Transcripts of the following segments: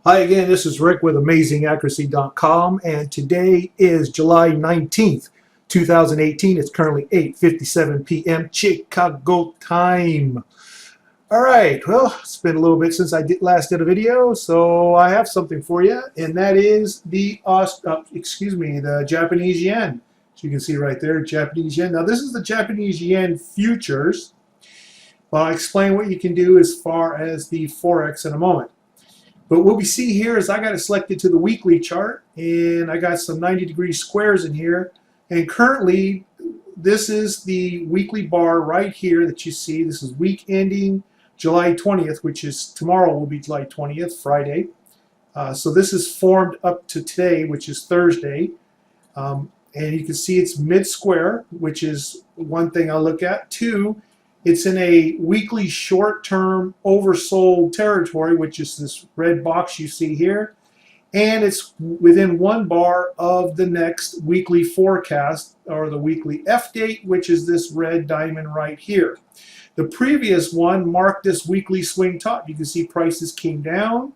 Hi again, this is Rick with AmazingAccuracy.com, and today is July 19th, 2018. It's currently 8:57 p.m. Chicago time. All right, well, it's been a little bit since I last did a video, so I have something for you, and that is the Japanese yen. As you can see right there, Japanese yen. Now, this is the Japanese yen futures. Well, I'll explain what you can do as far as the Forex in a moment. But what we see here is I got it selected to the weekly chart, and I got some 90-degree squares in here. And currently, this is the weekly bar right here that you see. This is week ending July 20th, which is tomorrow will be July 20th, Friday. So this is formed up to today, which is Thursday. And you can see it's mid-square, which is one thing I'll look at. Two, it's in a weekly short-term oversold territory, which is this red box you see here. And it's within one bar of the next weekly forecast, or the weekly FDate, which is this red diamond right here. The previous one marked this weekly swing top. You can see prices came down,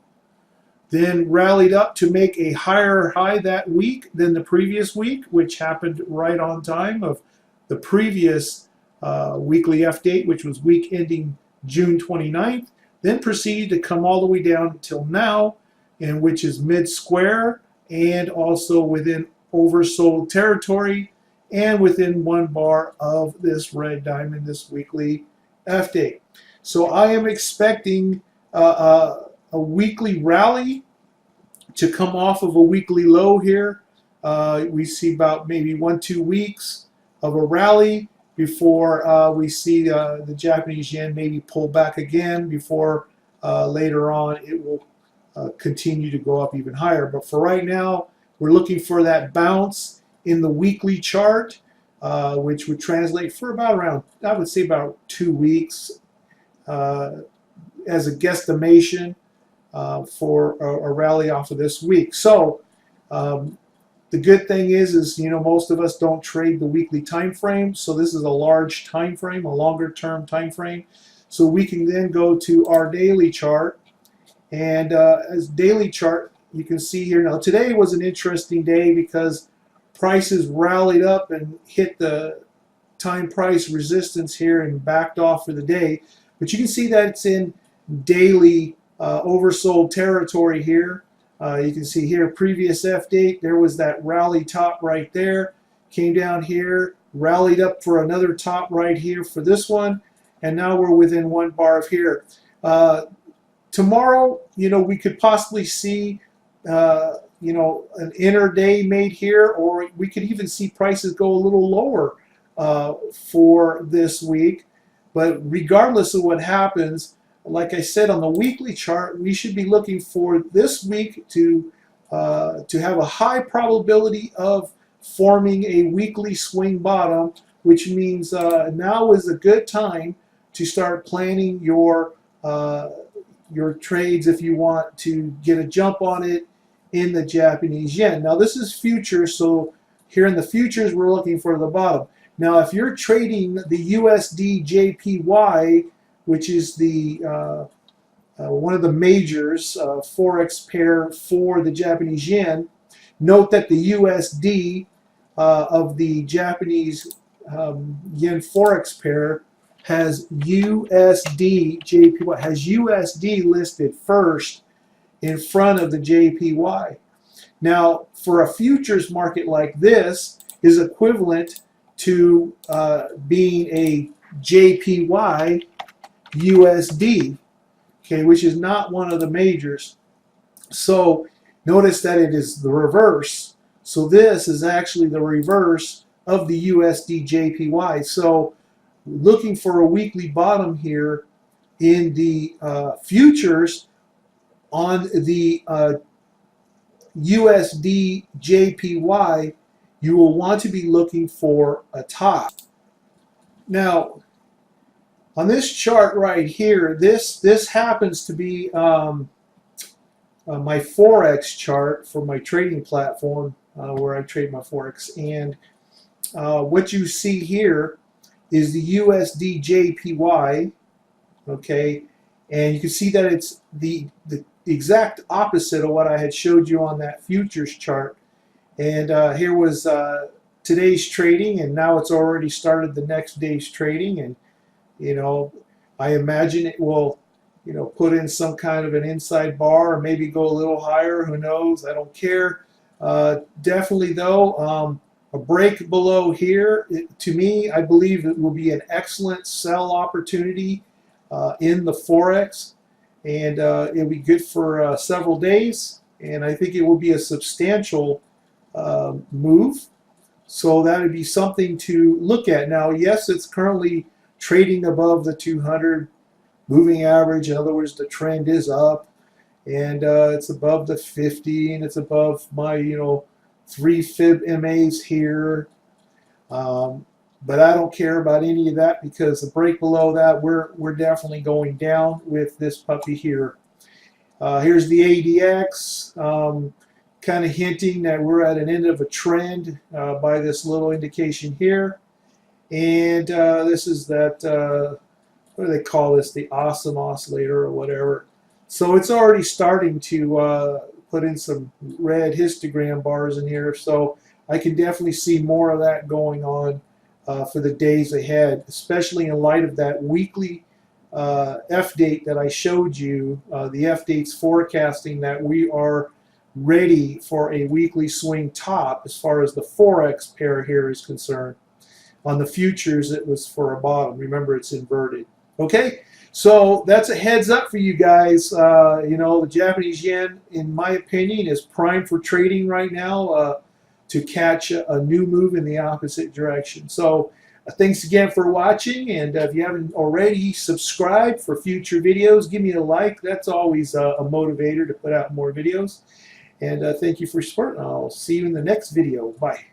then rallied up to make a higher high that week than the previous week, which happened right on time of the previous weekly FDate, which was week ending June 29th, then proceeded to come all the way down until now, and which is mid-square and also within oversold territory and within one bar of this red diamond, this weekly FDate. So I am expecting a weekly rally to come off of a weekly low here. We see about maybe 1-2 weeks of a rally before we see the Japanese yen maybe pull back again before later on it will continue to go up even higher. But for right now, we're looking for that bounce in the weekly chart, which would translate for about around, I would say about 2 weeks as a guesstimation for a rally off of this week. So the good thing is you know, most of us don't trade the weekly time frame, so this is a large time frame, a longer term time frame. So we can then go to our daily chart, and as daily chart, you can see here now. Today was an interesting day because prices rallied up and hit the time price resistance here and backed off for the day. But you can see that it's in daily oversold territory here. You can see here, previous FDate, there was that rally top right there, came down here, rallied up for another top right here for this one, and now we're within one bar of here. Tomorrow, you know, we could possibly see, you know, an intraday made here, or we could even see prices go a little lower for this week. But regardless of what happens, like I said, on the weekly chart, we should be looking for this week to have a high probability of forming a weekly swing bottom, which means now is a good time to start planning your trades if you want to get a jump on it in the Japanese yen. Now this is futures, so here in the futures we're looking for the bottom. Now if you're trading the USDJPY, which is the one of the majors forex pair for the Japanese yen. Note that the USD of the Japanese yen forex pair has USDJPY, has USD listed first in front of the JPY. Now, for a futures market like this is equivalent to being a JPY USD, okay, which is not one of the majors. So notice that it is the reverse. So this is actually the reverse of the USDJPY. So looking for a weekly bottom here in the futures on the USDJPY, you will want to be looking for a top. Now, on this chart right here, this happens to be my Forex chart for my trading platform where I trade my Forex. And what you see here is the USDJPY, okay, and you can see that it's the exact opposite of what I had showed you on that futures chart. And here was today's trading, and now it's already started the next day's trading. And you know, I imagine it will, you know, put in some kind of an inside bar or maybe go a little higher. Who knows? I don't care. Definitely though, a break below here, to me, I believe it will be an excellent sell opportunity in the Forex, and it'll be good for several days, and I think it will be a substantial move. So that would be something to look at. Now, yes, it's currently trading above the 200 moving average. In other words, the trend is up, and it's above the 50, and it's above my, you know, 3 fib MAs here. But I don't care about any of that, because the break below that, we're definitely going down with this puppy here. Here's the ADX, kind of hinting that we're at an end of a trend by this little indication here. And this is that, what do they call this, the awesome oscillator or whatever. So it's already starting to put in some red histogram bars in here. So I can definitely see more of that going on for the days ahead, especially in light of that weekly FDate that I showed you, the FDates forecasting that we are ready for a weekly swing top as far as the Forex pair here is concerned. On the futures, it was for a bottom. Remember, it's inverted. Okay, so that's a heads up for you guys. You know, the Japanese yen, in my opinion, is primed for trading right now to catch a new move in the opposite direction. So thanks again for watching, and if you haven't already, subscribe for future videos. Give me a like. That's always a motivator to put out more videos. And thank you for supporting. I'll see you in the next video. Bye.